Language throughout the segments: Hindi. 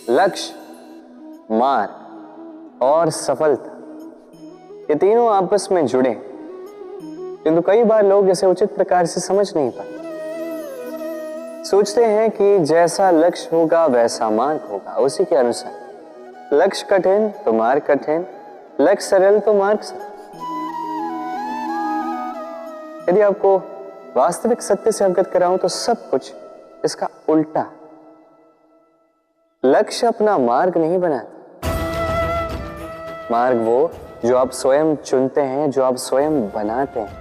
लक्ष्य, मार्ग और सफलता, ये तीनों आपस में जुड़े, किंतु कई बार लोग इसे उचित प्रकार से समझ नहीं पाते। सोचते हैं कि जैसा लक्ष्य होगा वैसा मार्ग होगा, उसी के अनुसार। लक्ष्य कठिन तो मार्ग कठिन, लक्ष्य सरल तो मार्ग सरल। यदि आपको वास्तविक सत्य से अवगत कराऊं तो सब कुछ इसका उल्टा। लक्ष्य अपना मार्ग नहीं बनाता, मार्ग वो जो आप स्वयं चुनते हैं, जो आप स्वयं बनाते हैं।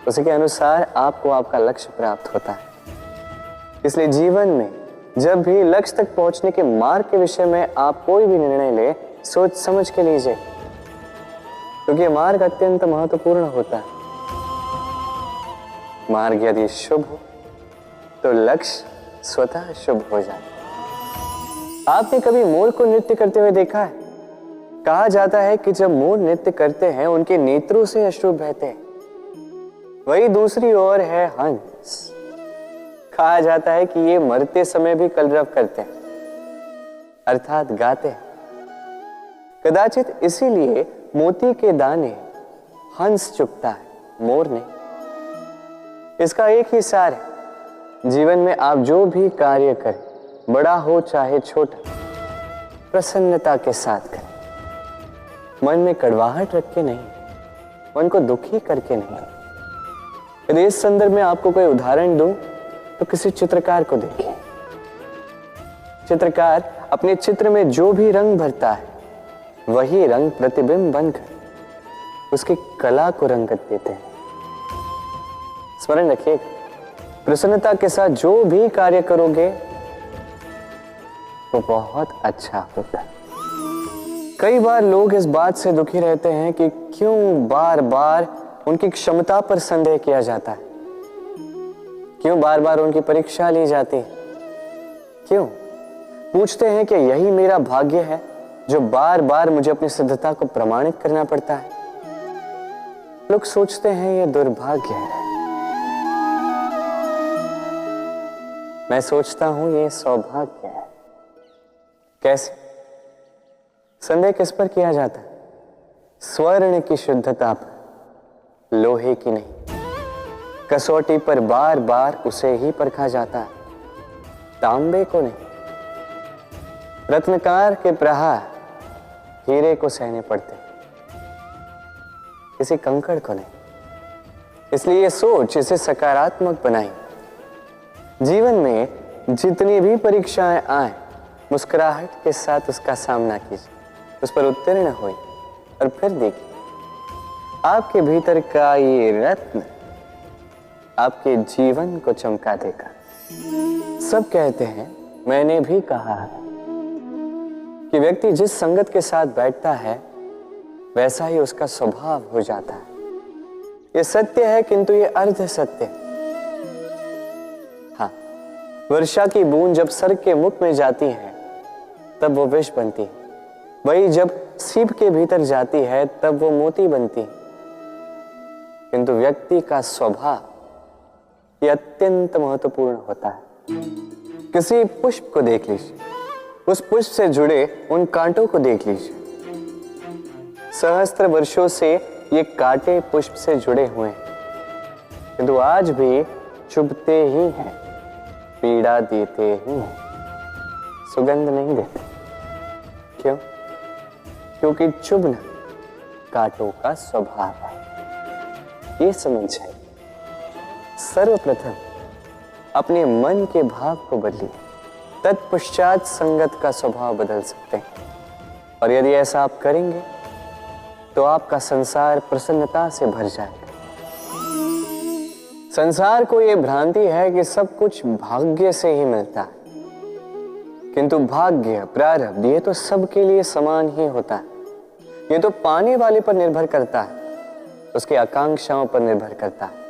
उसी के अनुसार आपको आपका लक्ष्य प्राप्त होता है। इसलिए जीवन में जब भी लक्ष्य तक पहुंचने के मार्ग के विषय में आप कोई भी निर्णय ले, सोच समझ के लीजिए, क्योंकि मार्ग अत्यंत महत्वपूर्ण होता है। मार्ग यदि शुभ हो तो लक्ष्य स्वतः शुभ हो जाता है। आपने कभी मोर को नृत्य करते हुए देखा है? कहा जाता है कि जब मोर नृत्य करते हैं उनके नेत्रों से अश्रु बहते हैं। वही दूसरी ओर है हंस। कहा जाता है कि ये मरते समय भी कलरव करते हैं, अर्थात गाते हैं। कदाचित इसीलिए मोती के दाने हंस चुगता है, मोर नहीं। इसका एक ही सार है, जीवन में आप जो भी कार्य करें, बड़ा हो चाहे छोटा, प्रसन्नता के साथ करें। मन में कड़वाहट रख के नहीं, मन को दुखी करके नहीं। यदि इस संदर्भ में आपको कोई उदाहरण दूं तो किसी चित्रकार को देखिए। चित्रकार अपने चित्र में जो भी रंग भरता है, वही रंग प्रतिबिंब बनकर उसकी कला को रंगत देते हैं। स्मरण रखिए, प्रसन्नता के साथ जो भी कार्य करोगे वो बहुत अच्छा होगा। कई बार लोग इस बात से दुखी रहते हैं कि क्यों बार बार उनकी क्षमता पर संदेह किया जाता है, क्यों बार बार उनकी परीक्षा ली जाती है, क्यों पूछते हैं कि यही मेरा भाग्य है जो बार बार मुझे अपनी सिद्धता को प्रमाणित करना पड़ता है। लोग सोचते हैं यह दुर्भाग्य है, मैं सोचता हूं यह सौभाग्य है। कैसे? संदेह किस पर किया जाता है? स्वर्ण की शुद्धता पर, लोहे की नहीं। कसौटी पर बार बार उसे ही परखा जाता है, तांबे को नहीं। रत्नकार के प्रहार हीरे को सहने पड़ते, किसी कंकड़ को नहीं। इसलिए सोच इसे सकारात्मक बनाई। जीवन में जितनी भी परीक्षाएं आए, मुस्कुराहट के साथ उसका सामना कीजिए, उस पर उत्तीर्ण होइए और फिर देखिए आपके भीतर का ये रत्न आपके जीवन को चमका देगा। सब कहते हैं, मैंने भी कहा है कि व्यक्ति जिस संगत के साथ बैठता है वैसा ही उसका स्वभाव हो जाता है। ये सत्य है, किंतु ये अर्ध सत्य है। हाँ, वर्षा की बूंद जब सर के मुख में जाती है तब वो विष बनती है, वही जब सीप के भीतर जाती है तब वो मोती बनती है। किंतु व्यक्ति का स्वभाव यह अत्यंत महत्वपूर्ण होता है। किसी पुष्प को देख लीजिए, उस पुष्प से जुड़े उन कांटों को देख लीजिए। सहस्त्र वर्षों से ये कांटे पुष्प से जुड़े हुए हैं, किंतु आज भी चुभते ही हैं, पीड़ा देते ही हैं, सुगंध नहीं देते। क्यों? क्योंकि चुभना कांटों का स्वभाव है। ये समझ है। सर्वप्रथम अपने मन के भाव को बदलिए, तत्पश्चात संगत का स्वभाव बदल सकते हैं। और यदि ऐसा आप करेंगे तो आपका संसार प्रसन्नता से भर जाएगा। संसार को यह भ्रांति है कि सब कुछ भाग्य से ही मिलता है, किंतु भाग्य, प्रारब्ध, ये तो सबके लिए समान ही होता है। ये तो पाने वाले पर निर्भर करता है, उसकी आकांक्षाओं पर निर्भर करता है,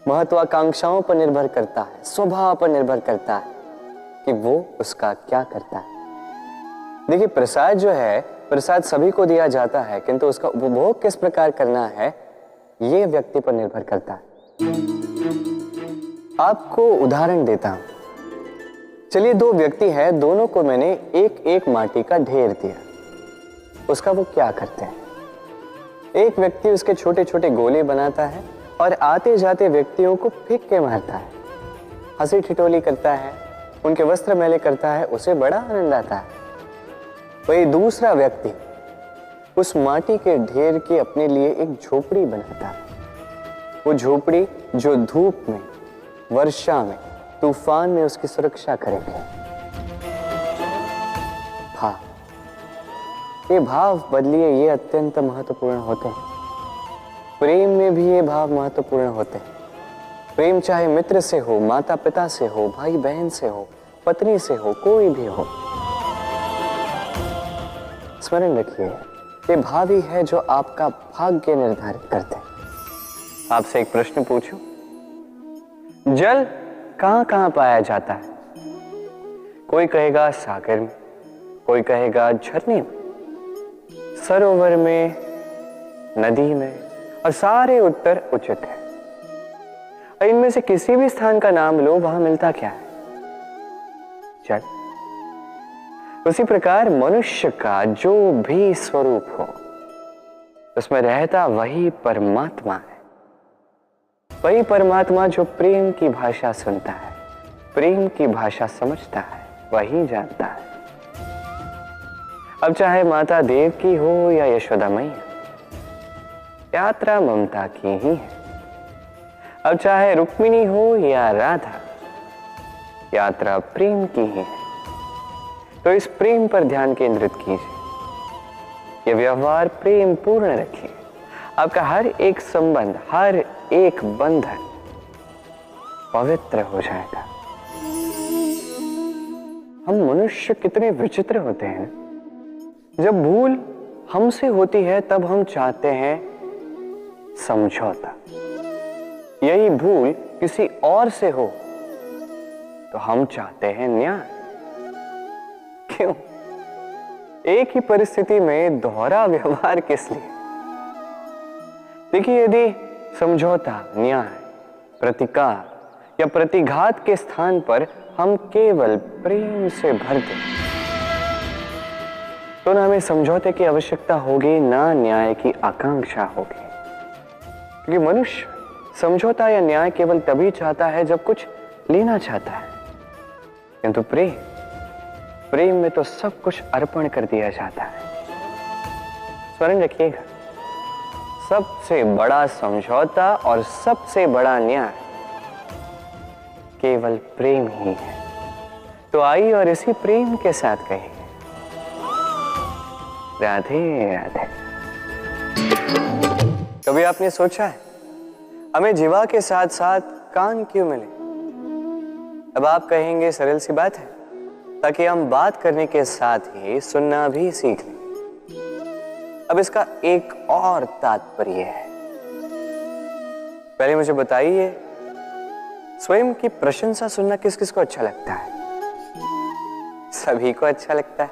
महत्वाकांक्षाओं पर निर्भर करता है, स्वभाव पर निर्भर करता है कि वो उसका क्या करता है। देखिए, प्रसाद जो है, प्रसाद सभी को दिया जाता है, किंतु उसका उपभोग किस प्रकार करना है ये व्यक्ति पर निर्भर करता है। आपको उदाहरण देता हूं। चलिए, दो व्यक्ति हैं, दोनों को मैंने एक एक माटी का ढेर दिया। उसका वो क्या करते हैं? एक व्यक्ति उसके छोटे छोटे गोले बनाता है और आते जाते व्यक्तियों को फेंक के मारता है, हंसी ठिठोली करता है, उनके वस्त्र मैले करता है, उसे बड़ा आनंद आता है। वही दूसरा व्यक्ति उस माटी के ढेर की अपने लिए एक झोपड़ी बनाता है। वो झोपड़ी जो धूप में, वर्षा में, तूफान में उसकी सुरक्षा करेगी। हाँ, ये भाव बदलिए, ये अत्यंत महत्वपूर्ण होते हैं। प्रेम में भी ये भाव महत्वपूर्ण होते हैं। प्रेम चाहे मित्र से हो, माता पिता से हो, भाई बहन से हो, पत्नी से हो, कोई भी हो, स्मरण रखिए, ये भाव ही है जो आपका भाग्य निर्धारित करते हैं। आपसे एक प्रश्न पूछूं, जल कहां कहां पाया जाता है? कोई कहेगा सागर में, कोई कहेगा झरने में, सरोवर में, नदी में, और सारे उत्तर उचित है। और इनमें से किसी भी स्थान का नाम लो, वहां मिलता क्या है? जल। उसी प्रकार मनुष्य का जो भी स्वरूप हो, उसमें रहता वही परमात्मा है। वही परमात्मा जो प्रेम की भाषा सुनता है, प्रेम की भाषा समझता है, वही जानता है। अब चाहे माता देव की हो या यशोदा मैया, यात्रा ममता की ही है। अब चाहे रुक्मिणी हो या राधा, यात्रा प्रेम की ही है। तो इस प्रेम पर ध्यान केंद्रित कीजिए, ये व्यवहार प्रेम पूर्ण रखिए। आपका हर एक संबंध, हर एक बंधन पवित्र हो जाएगा। हम मनुष्य कितने विचित्र होते हैं। जब भूल हमसे होती है तब हम चाहते हैं समझौता। यही भूल किसी और से हो तो हम चाहते हैं न्याय। क्यों? एक ही परिस्थिति में दोहरा व्यवहार किस लिए? देखिए, यदि समझौता, न्याय, प्रतिकार या प्रतिघात के स्थान पर हम केवल प्रेम से भर दें, तो ना हमें समझौते की आवश्यकता होगी, ना न्याय की आकांक्षा होगी। क्योंकि मनुष्य समझौता या न्याय केवल तभी चाहता है जब कुछ लेना चाहता है, किंतु प्रेम में तो सब कुछ अर्पण कर दिया जाता है। स्मरण रखिएगा, सबसे बड़ा समझौता और सबसे बड़ा न्याय केवल प्रेम ही है। तो आइए और इसी प्रेम के साथ कहिए, राधे राधे। कभी आपने सोचा है हमें जीवा के साथ साथ कान क्यों मिले? अब आप कहेंगे सरल सी बात है, ताकि हम बात करने के साथ ही सुनना भी सीख लें। अब इसका एक और तात्पर्य है। पहले मुझे बताइए, स्वयं की प्रशंसा सुनना किस किस को अच्छा लगता है? सभी को अच्छा लगता है।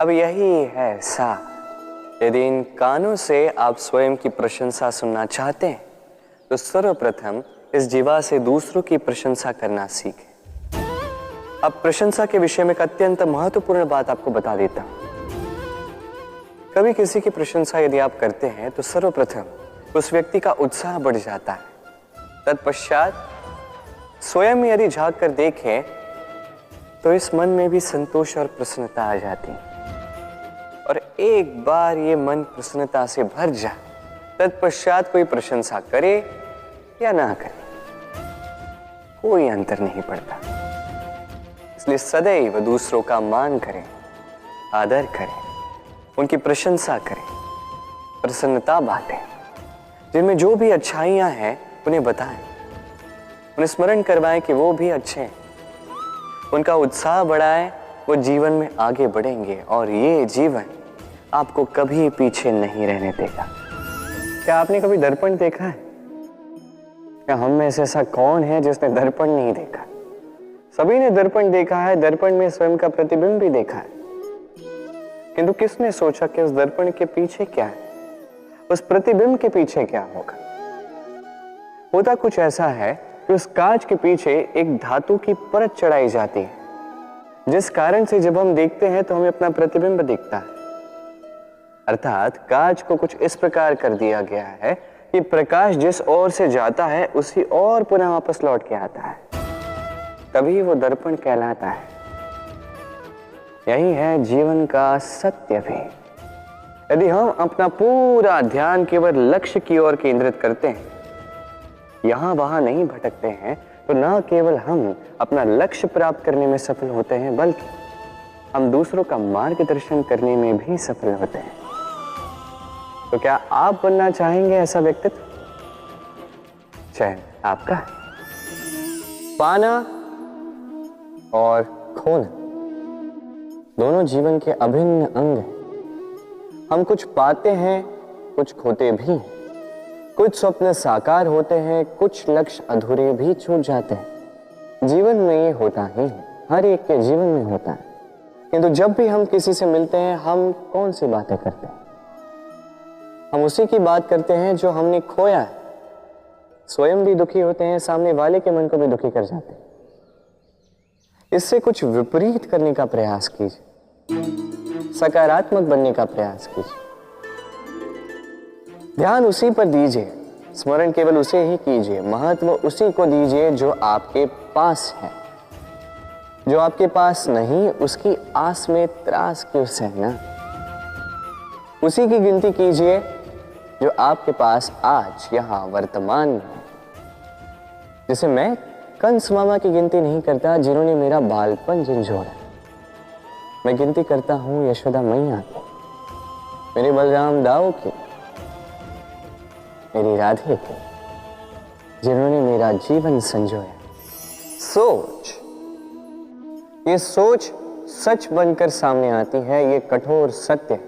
अब यही है सार। यदि इन कानों से आप स्वयं की प्रशंसा सुनना चाहते हैं तो सर्वप्रथम इस जीवा से दूसरों की प्रशंसा करना सीखें। अब प्रशंसा के विषय में एक अत्यंत महत्वपूर्ण बात आपको बता देता हूं। कभी किसी की प्रशंसा यदि आप करते हैं तो सर्वप्रथम उस व्यक्ति का उत्साह बढ़ जाता है। तत्पश्चात स्वयं यदि झांक कर देखें तो इस मन में भी संतोष और प्रसन्नता आ जाती है। और एक बार ये मन प्रसन्नता से भर जाए, तत्पश्चात कोई प्रशंसा करे या ना करे, कोई अंतर नहीं पड़ता। इसलिए सदैव दूसरों का मान करें, आदर करें, उनकी प्रशंसा करें, प्रसन्नता बांटें। जिनमें जो भी अच्छाइयां हैं उन्हें बताएं, उन्हें स्मरण करवाएं कि वो भी अच्छे हैं। उनका उत्साह बढ़ाएं, वो जीवन में आगे बढ़ेंगे और ये जीवन आपको कभी पीछे नहीं रहने देगा। क्या आपने कभी दर्पण देखा है? क्या हम में से ऐसा कौन है जिसने दर्पण नहीं देखा? सभी ने दर्पण देखा है, दर्पण में स्वयं का प्रतिबिंब भी देखा है। किंतु किसने सोचा कि उस दर्पण के पीछे क्या है, उस प्रतिबिंब के पीछे क्या होगा? होता कुछ ऐसा है कि उस कांच के पीछे एक धातु की परत चढ़ाई जाती है जिस कारण से जब हम देखते हैं तो हमें अपना प्रतिबिंब दिखता है। अर्थात कांच को कुछ इस प्रकार कर दिया गया है कि प्रकाश जिस ओर से जाता है उसी ओर पुनः वापस लौट के आता है, तभी वो दर्पण कहलाता है। यही है जीवन का सत्य भी। यदि हम अपना पूरा ध्यान केवल लक्ष्य की ओर केंद्रित करते हैं, यहां वहां नहीं भटकते हैं, तो न केवल हम अपना लक्ष्य प्राप्त करने में सफल होते हैं, बल्कि हम दूसरों का मार्गदर्शन करने में भी सफल होते हैं। तो क्या आप बनना चाहेंगे ऐसा व्यक्तित्व? चयन आपका है। पाना और खोना दोनों जीवन के अभिन्न अंग हैं। हम कुछ पाते हैं, कुछ खोते भी हैं। कुछ स्वप्न साकार होते हैं, कुछ लक्ष्य अधूरे भी छूट जाते हैं। जीवन में ये होता ही है, हर एक के जीवन में होता है। किंतु जब भी हम किसी से मिलते हैं, हम कौन सी बातें करते हैं? हम उसी की बात करते हैं जो हमने खोया है। स्वयं भी दुखी होते हैं, सामने वाले के मन को भी दुखी कर जाते हैं। इससे कुछ विपरीत करने का प्रयास कीजिए, सकारात्मक बनने का प्रयास कीजिए। ध्यान उसी पर दीजिए, स्मरण केवल उसे ही कीजिए, महत्व उसी को दीजिए जो आपके पास है। जो आपके पास नहीं, उसकी आस में त्रास क्यों सहना? उसी की गिनती कीजिए जो आपके पास आज यहां वर्तमान में है। जैसे मैं कंस मामा की गिनती नहीं करता जिन्होंने मेरा बालपन झंझोड़ा। मैं गिनती करता हूं यशोदा मैया की, मेरे बलराम दाऊ की, मेरी राधे की, जिन्होंने मेरा जीवन संजोया। सोच, ये सोच सच बनकर सामने आती है, ये कठोर सत्य है।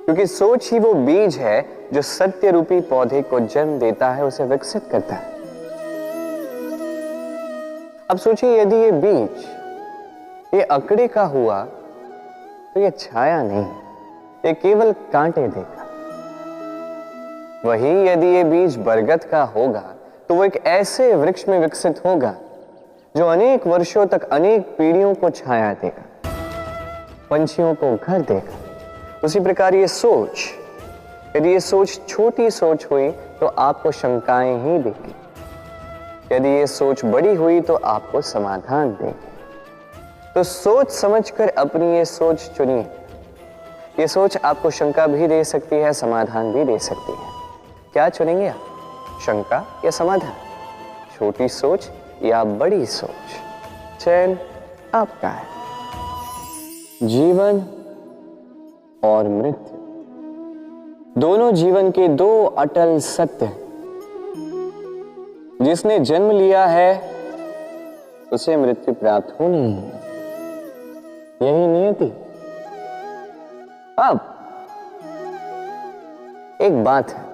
क्योंकि सोच ही वो बीज है जो सत्य रूपी पौधे को जन्म देता है, उसे विकसित करता है। अब सोचिए, यदि ये बीज ये अकड़े का हुआ तो ये छाया नहीं, ये केवल कांटे देगा। वही यदि ये बीज बरगद का होगा तो वो एक ऐसे वृक्ष में विकसित होगा जो अनेक वर्षों तक अनेक पीढ़ियों को छाया देगा, पंछियों को घर देगा। उसी प्रकार ये सोच, यदि ये सोच छोटी सोच हुई तो आपको शंकाएं ही देगी। यदि ये सोच बड़ी हुई तो आपको समाधान देगी। तो सोच समझकर अपनी ये सोच चुनिए। ये सोच आपको शंका भी दे सकती है, समाधान भी दे सकती है। क्या चुनेंगे आप, शंका या समाधान? छोटी सोच या बड़ी सोच? चयन आपका है। जीवन और मृत्यु दोनों जीवन के दो अटल सत्य हैं। जिसने जन्म लिया है उसे मृत्यु प्राप्त होनी है, यही नियति। अब एक बात है,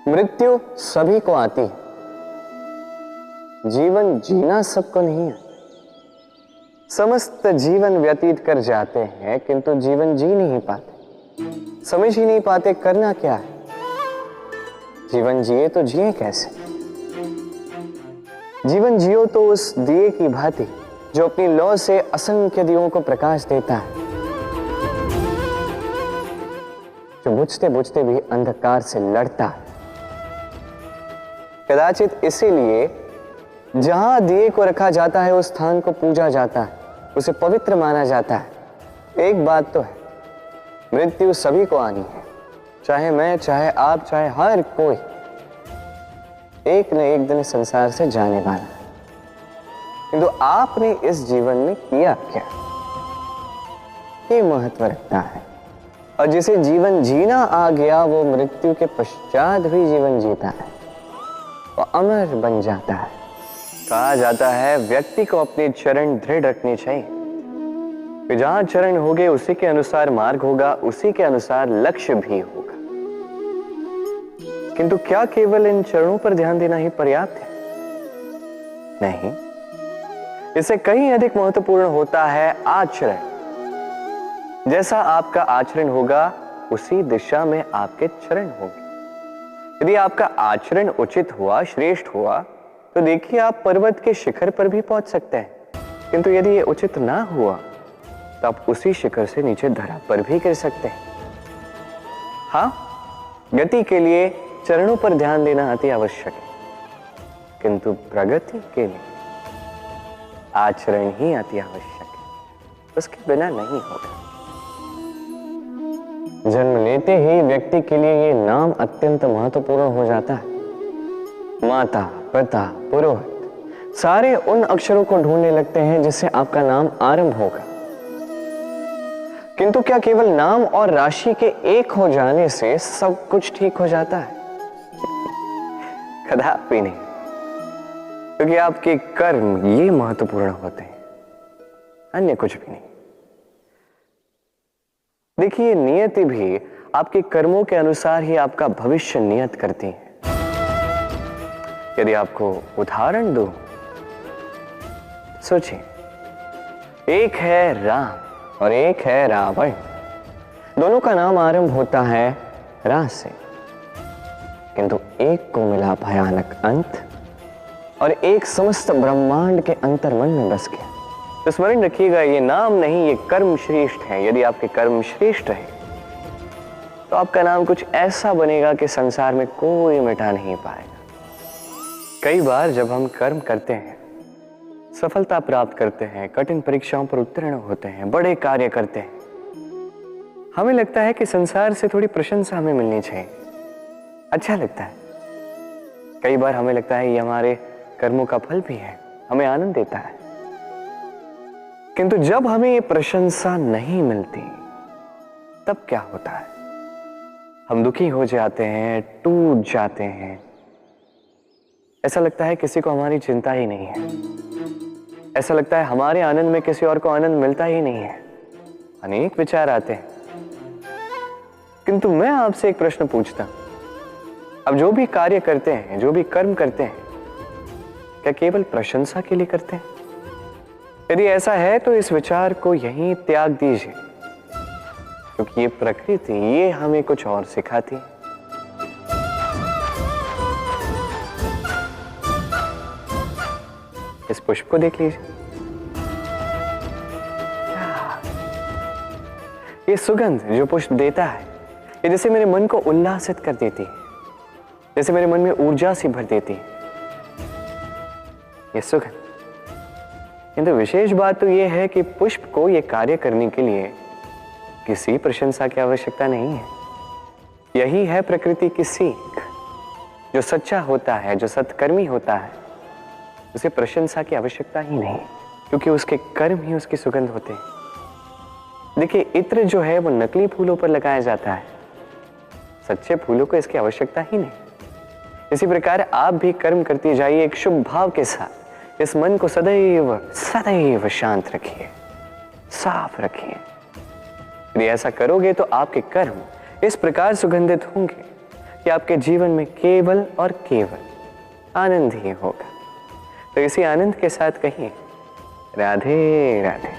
मृत्यु सभी को आती है, जीवन जीना सबको नहीं है। समस्त जीवन व्यतीत कर जाते हैं किंतु जीवन जी नहीं पाते, समझ ही नहीं पाते करना क्या है। जीवन जिए तो जिए कैसे? जीवन जियो तो उस दिए की भांति जो अपनी लौ से असंख्य दियों को प्रकाश देता है, जो बुझते बुझते भी अंधकार से लड़ता है। कदाचित इसीलिए जहां दिए को रखा जाता है उस स्थान को पूजा जाता है, उसे पवित्र माना जाता है। एक बात तो है, मृत्यु सभी को आनी है, चाहे मैं, चाहे आप, चाहे हर कोई एक न एक दिन संसार से जाने वाला है। किंतु आपने इस जीवन में किया क्या, ये महत्व रखता है। और जिसे जीवन जीना आ गया वो मृत्यु के पश्चात भी जीवन जीता है, वो अमर बन जाता है। कहा जाता है व्यक्ति को अपने चरण दृढ़ रखने चाहिए। जहां चरण होंगे उसी के अनुसार मार्ग होगा, उसी के अनुसार लक्ष्य भी होगा। किंतु क्या केवल इन चरणों पर ध्यान देना ही पर्याप्त है? नहीं, इससे कहीं अधिक महत्वपूर्ण होता है आचरण। जैसा आपका आचरण होगा उसी दिशा में आपके चरण होंगे। यदि आपका आचरण उचित हुआ, श्रेष्ठ हुआ, तो देखिए आप पर्वत के शिखर पर भी पहुंच सकते हैं। किंतु यदि ये उचित ना हुआ तो आप उसी शिखर से नीचे धरा पर भी गिर सकते हैं। हाँ, गति के लिए चरणों पर ध्यान देना अति आवश्यक है, किंतु प्रगति के लिए आचरण ही अति आवश्यक है, उसके बिना नहीं होगा। जन्म लेते ही व्यक्ति के लिए ये नाम अत्यंत महत्वपूर्ण हो जाता है। माता, पिता, पुरोहित सारे उन अक्षरों को ढूंढने लगते हैं जिससे आपका नाम आरंभ होगा। किंतु क्या केवल नाम और राशि के एक हो जाने से सब कुछ ठीक हो जाता है? कदापि नहीं, क्योंकि आपके कर्म ये महत्वपूर्ण होते हैं, अन्य कुछ भी नहीं। देखिए, नियति भी आपके कर्मों के अनुसार ही आपका भविष्य नियत करती है। यदि आपको उदाहरण दूं, सोचिए, एक है राम और एक है रावण। दोनों का नाम आरंभ होता है रा से, किंतु एक को मिला भयानक अंत और एक समस्त ब्रह्मांड के अंतर्मन में बस गया। तो स्मरण रखिएगा, ये नाम नहीं, ये कर्म श्रेष्ठ है। यदि आपके कर्म श्रेष्ठ है तो आपका नाम कुछ ऐसा बनेगा कि संसार में कोई मिटा नहीं पाएगा। कई बार जब हम कर्म करते हैं, सफलता प्राप्त करते हैं, कठिन परीक्षाओं पर उत्तीर्ण होते हैं, बड़े कार्य करते हैं, हमें लगता है कि संसार से थोड़ी प्रशंसा हमें मिलनी चाहिए, अच्छा लगता है। कई बार हमें लगता है ये हमारे कर्मों का फल भी है, हमें आनंद देता है। किंतु जब हमें ये प्रशंसा नहीं मिलती, तब क्या होता है? हम दुखी हो जाते हैं, टूट जाते हैं। ऐसा लगता है किसी को हमारी चिंता ही नहीं है। ऐसा लगता है हमारे आनंद में किसी और को आनंद मिलता ही नहीं है। अनेक विचार आते हैं। किंतु मैं आपसे एक प्रश्न पूछता हूं, अब जो भी कार्य करते हैं, जो भी कर्म करते हैं, क्या केवल प्रशंसा के लिए करते हैं? यदि ऐसा है तो इस विचार को यहीं त्याग दीजिए, क्योंकि ये प्रकृति ये हमें कुछ और सिखाती है। इस पुष्प को देख लीजिए, ये सुगंध जो पुष्प देता है, ये जैसे मेरे मन को उल्लासित कर देती है, जैसे मेरे मन में ऊर्जा सी भर देती है ये सुगंध। किंतु विशेष बात तो यह है कि पुष्प को यह कार्य करने के लिए किसी प्रशंसा की आवश्यकता नहीं है। यही है प्रकृति की सीख। जो सच्चा होता है, जो सत्कर्मी होता है, उसे प्रशंसा की आवश्यकता ही नहीं, क्योंकि उसके कर्म ही उसकी सुगंध होते हैं। देखिए, इत्र जो है वो नकली फूलों पर लगाया जाता है, सच्चे फूलों को इसकी आवश्यकता ही नहीं। इसी प्रकार आप भी कर्म करते जाइए एक शुभ भाव के साथ। इस मन को सदैव सदैव शांत रखिए, साफ रखिए। यदि ऐसा करोगे तो आपके कर्म इस प्रकार सुगंधित होंगे कि आपके जीवन में केवल और केवल आनंद ही होगा। तो इसी आनंद के साथ कहिए, राधे राधे।